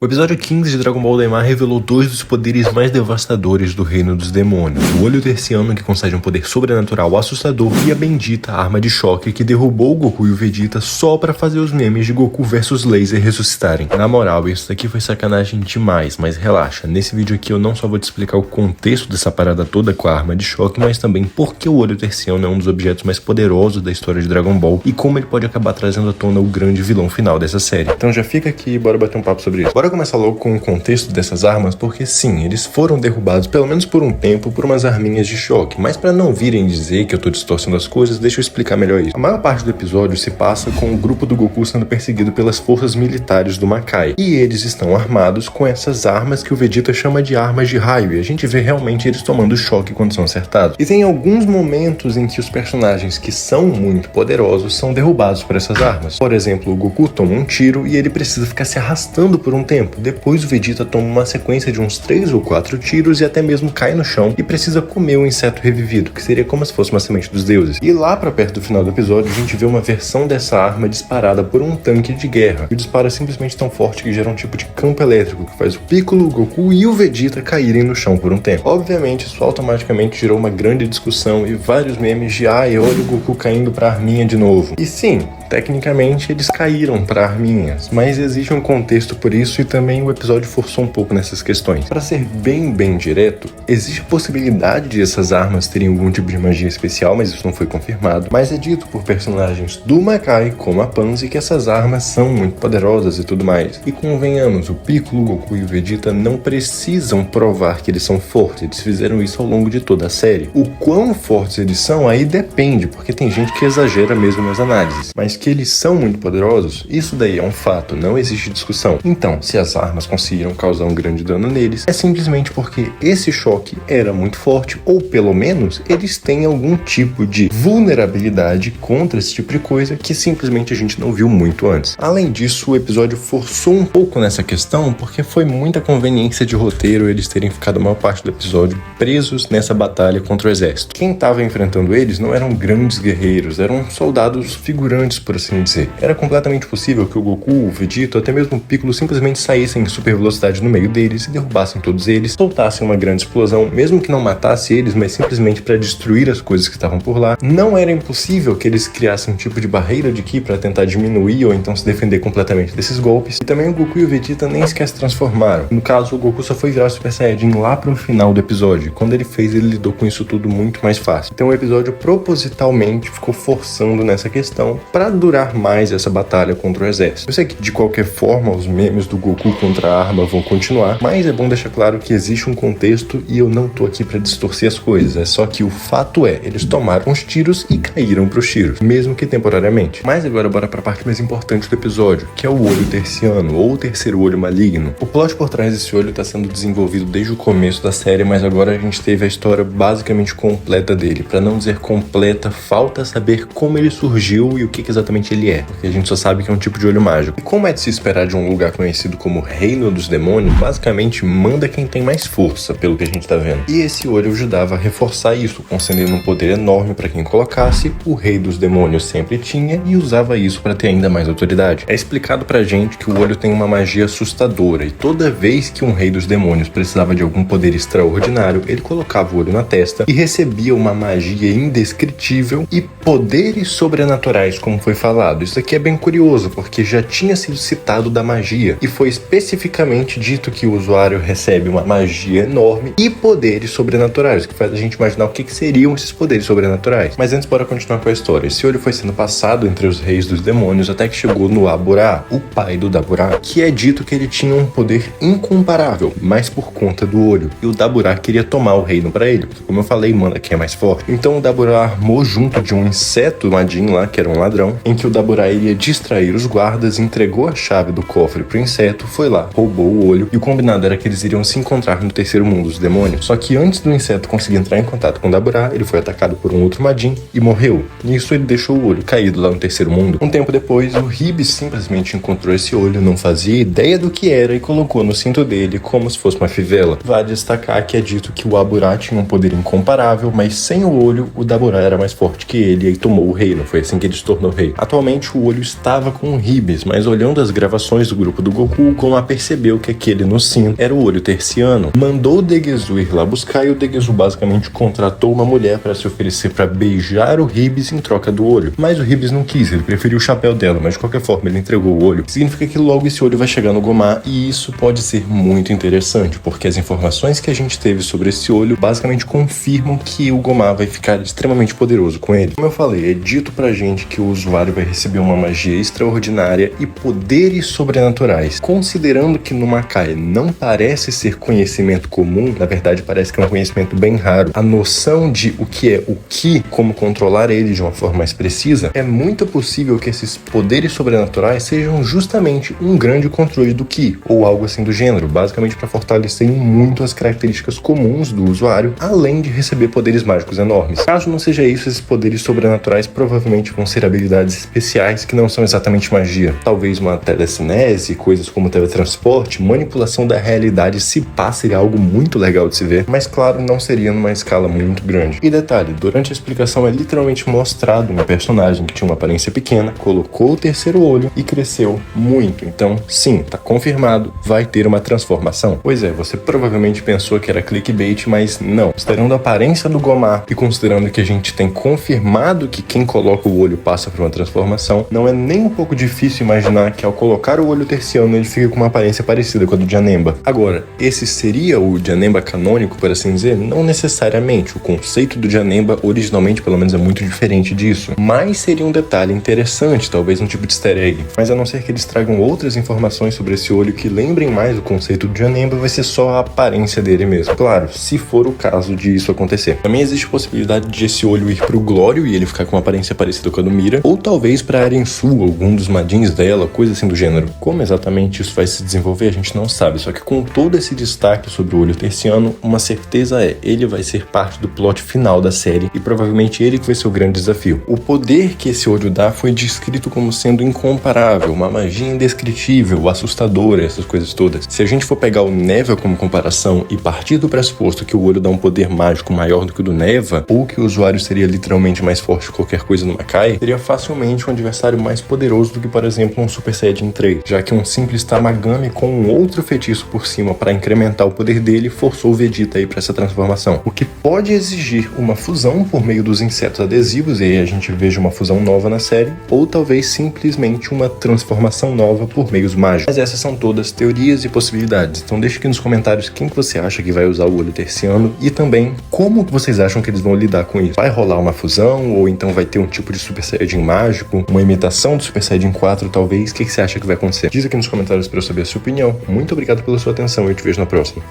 O episódio 15 de Dragon Ball Daima revelou dois dos poderes mais devastadores do Reino dos Demônios. O Olho Terciano, que concede um poder sobrenatural assustador, e a bendita Arma de Choque, que derrubou o Goku e o Vegeta só pra fazer os memes de Goku vs Laser ressuscitarem. Na moral, isso daqui foi sacanagem demais, mas relaxa, nesse vídeo aqui eu não só vou te explicar o contexto dessa parada toda com a Arma de Choque, mas também por que o Olho Terciano é um dos objetos mais poderosos da história de Dragon Ball e como ele pode acabar trazendo à tona o grande vilão final dessa série. Então já fica aqui e bora bater um papo sobre isso. Bora começar logo com o contexto dessas armas, porque sim, eles foram derrubados pelo menos por um tempo por umas arminhas de choque, mas pra não virem dizer que eu tô distorcendo as coisas, deixa eu explicar melhor isso. A maior parte do episódio se passa com o grupo do Goku sendo perseguido pelas forças militares do Makai, e eles estão armados com essas armas que o Vegeta chama de armas de raio, e a gente vê realmente eles tomando choque quando são acertados. E tem alguns momentos em que os personagens que são muito poderosos são derrubados por essas armas. Por exemplo, o Goku toma um tiro e ele precisa ficar se arrastando por um tempo. Depois o Vegeta toma uma sequência de uns 3 ou 4 tiros e até mesmo cai no chão e precisa comer um inseto revivido, que seria como se fosse uma semente dos deuses. E lá pra perto do final do episódio a gente vê uma versão dessa arma disparada por um tanque de guerra. E o disparo é simplesmente tão forte que gera um tipo de campo elétrico que faz o Piccolo, o Goku e o Vegeta caírem no chão por um tempo. Obviamente isso automaticamente gerou uma grande discussão e vários memes de olha o Goku caindo pra arminha de novo. E sim, tecnicamente eles caíram pra arminhas, mas existe um contexto por isso e também o episódio forçou um pouco nessas questões. Para ser bem direto, existe a possibilidade de essas armas terem algum tipo de magia especial, mas isso não foi confirmado. Mas é dito por personagens do Makai, como a Pansy, que essas armas são muito poderosas e tudo mais. E convenhamos, o Piccolo, o Goku e o Vegeta não precisam provar que eles são fortes, eles fizeram isso ao longo de toda a série. O quão fortes eles são aí depende, porque tem gente que exagera mesmo nas análises. Mas que eles são muito poderosos, isso daí é um fato, não existe discussão. Então, se as armas conseguiram causar um grande dano neles, é simplesmente porque esse choque era muito forte, ou pelo menos eles têm algum tipo de vulnerabilidade contra esse tipo de coisa que simplesmente a gente não viu muito antes. Além disso, o episódio forçou um pouco nessa questão, porque foi muita conveniência de roteiro eles terem ficado a maior parte do episódio presos nessa batalha contra o exército. Quem estava enfrentando eles não eram grandes guerreiros, eram soldados figurantes, por assim dizer. Era completamente possível que o Goku, o Vegeta, até mesmo o Piccolo simplesmente saíssem em super velocidade no meio deles e derrubassem todos eles, soltassem uma grande explosão, mesmo que não matasse eles, mas simplesmente para destruir as coisas que estavam por lá. Não era impossível que eles criassem um tipo de barreira de ki para tentar diminuir ou então se defender completamente desses golpes. E também o Goku e o Vegeta nem sequer se transformaram. No caso, o Goku só foi virar Super Saiyajin lá pro final do episódio. Quando ele fez, ele lidou com isso tudo muito mais fácil. Então o episódio propositalmente ficou forçando nessa questão para durar mais essa batalha contra o exército. Eu sei que de qualquer forma os memes do Goku contra a arma vão continuar, mas é bom deixar claro que existe um contexto e eu não tô aqui pra distorcer as coisas, é só que o fato é, eles tomaram os tiros e caíram pros tiros, mesmo que temporariamente. Mas agora bora pra parte mais importante do episódio, que é o Olho Terciano, ou o Terceiro Olho Maligno. O plot por trás desse olho tá sendo desenvolvido desde o começo da série, mas agora a gente teve a história basicamente completa dele. Pra não dizer completa, falta saber como ele surgiu e o que exatamente ele é, porque a gente só sabe que é um tipo de olho mágico. E como é de se esperar de um lugar conhecido como Reino dos Demônios, basicamente manda quem tem mais força, pelo que a gente tá vendo. E esse olho ajudava a reforçar isso, concedendo um poder enorme para quem colocasse, o Rei dos Demônios sempre tinha e usava isso para ter ainda mais autoridade. É explicado pra gente que o olho tem uma magia assustadora e toda vez que um Rei dos Demônios precisava de algum poder extraordinário, ele colocava o olho na testa e recebia uma magia indescritível e poderes sobrenaturais, como foi falado. Isso aqui é bem curioso, porque já tinha sido citado da magia e foi especificamente dito que o usuário recebe uma magia enorme e poderes sobrenaturais, que faz a gente imaginar o que seriam esses poderes sobrenaturais. Mas antes, bora continuar com a história. Esse olho foi sendo passado entre os reis dos demônios até que chegou no Aburá, o pai do Daburá, que é dito que ele tinha um poder incomparável, mas por conta do olho. E o Daburá queria tomar o reino pra ele, porque como eu falei, manda quem é mais forte. Então o Daburá armou junto de um inseto Majin lá, que era um ladrão, em que o Daburá iria distrair os guardas, entregou a chave do cofre pro inseto, foi lá, roubou o olho, e o combinado era que eles iriam se encontrar no terceiro mundo dos demônios. Só que antes do inseto conseguir entrar em contato com o Daburá, ele foi atacado por um outro Majin e morreu. Nisso ele deixou o olho caído lá no terceiro mundo. Um tempo depois, o Hibis simplesmente encontrou esse olho, não fazia ideia do que era e colocou no cinto dele como se fosse uma fivela. Vale destacar que é dito que o Aburá tinha um poder incomparável, mas sem o olho, o Daburá era mais forte que ele e tomou o reino. Foi assim que ele se tornou rei. Atualmente o olho estava com o Hibis, mas olhando as gravações do grupo do Goku, o Gomar percebeu que aquele no cinto era o olho terciano. Mandou o Degezu ir lá buscar e o Degezu basicamente contratou uma mulher para se oferecer para beijar o Hibis em troca do olho. Mas o Hibis não quis, ele preferiu o chapéu dela, mas de qualquer forma ele entregou o olho. Significa que logo esse olho vai chegar no Gomar e isso pode ser muito interessante, porque as informações que a gente teve sobre esse olho basicamente confirmam que o Gomar vai ficar extremamente poderoso com ele. Como eu falei, é dito pra gente que o usuário vai receber uma magia extraordinária e poderes sobrenaturais. Considerando que no Makai não parece ser conhecimento comum, na verdade parece que é um conhecimento bem raro, a noção de o que é o Ki, como controlar ele de uma forma mais precisa, é muito possível que esses poderes sobrenaturais sejam justamente um grande controle do Ki, ou algo assim do gênero, basicamente para fortalecer muito as características comuns do usuário, além de receber poderes mágicos enormes. Caso não seja isso, esses poderes sobrenaturais provavelmente vão ser habilidades especiais que não são exatamente magia. Talvez uma telecinese, coisas como teletransporte, manipulação da realidade, se pá, seria algo muito legal de se ver, mas claro, não seria numa escala muito grande. E detalhe, durante a explicação é literalmente mostrado um personagem que tinha uma aparência pequena, colocou o terceiro olho e cresceu muito. Então, sim, tá confirmado, vai ter uma transformação. Pois é, você provavelmente pensou que era clickbait, mas não. Considerando a aparência do Gomar e considerando que a gente tem confirmado que quem coloca o olho passa por uma transformação, não é nem um pouco difícil imaginar que ao colocar o olho terciano ele fica com uma aparência parecida com a do Janemba. Agora, esse seria o Janemba canônico, por assim dizer? Não necessariamente. O conceito do Janemba originalmente, pelo menos, é muito diferente disso. Mas seria um detalhe interessante, talvez um tipo de easter egg. Mas a não ser que eles tragam outras informações sobre esse olho que lembrem mais o conceito do Janemba, vai ser só a aparência dele mesmo. Claro, se for o caso de isso acontecer. Também existe a possibilidade de esse olho ir pro Glório e ele ficar com uma aparência parecida com a do Mira, ou talvez pra Arensu, algum dos Madins dela, coisa assim do gênero. Como exatamente isso vai se desenvolver, a gente não sabe, só que com todo esse destaque sobre o olho terciano, uma certeza é, ele vai ser parte do plot final da série e provavelmente ele que vai ser o grande desafio. O poder que esse olho dá foi descrito como sendo incomparável, uma magia indescritível, assustadora, essas coisas todas. Se a gente for pegar o Neva como comparação e partir do pressuposto que o olho dá um poder mágico maior do que o do Neva, ou que o usuário seria literalmente mais forte que qualquer coisa no Makai, seria facilmente um adversário mais poderoso do que, por exemplo, um Super Saiyajin 3, já que um simples Tamagami com um outro feitiço por cima para incrementar o poder dele forçou o Vegeta aí para essa transformação, o que pode exigir uma fusão por meio dos insetos adesivos, e aí a gente veja uma fusão nova na série, ou talvez simplesmente uma transformação nova por meios mágicos. Mas essas são todas teorias e possibilidades, então deixe aqui nos comentários quem que você acha que vai usar o olho terciano e também como que vocês acham que eles vão lidar com isso. Vai rolar uma fusão ou então vai ter um tipo de Super Saiyajin mágico, uma imitação do Super Saiyajin 4 talvez? O que você acha que vai acontecer? Diz aqui nos comentários para eu saber a sua opinião. Muito obrigado pela sua atenção e eu te vejo na próxima.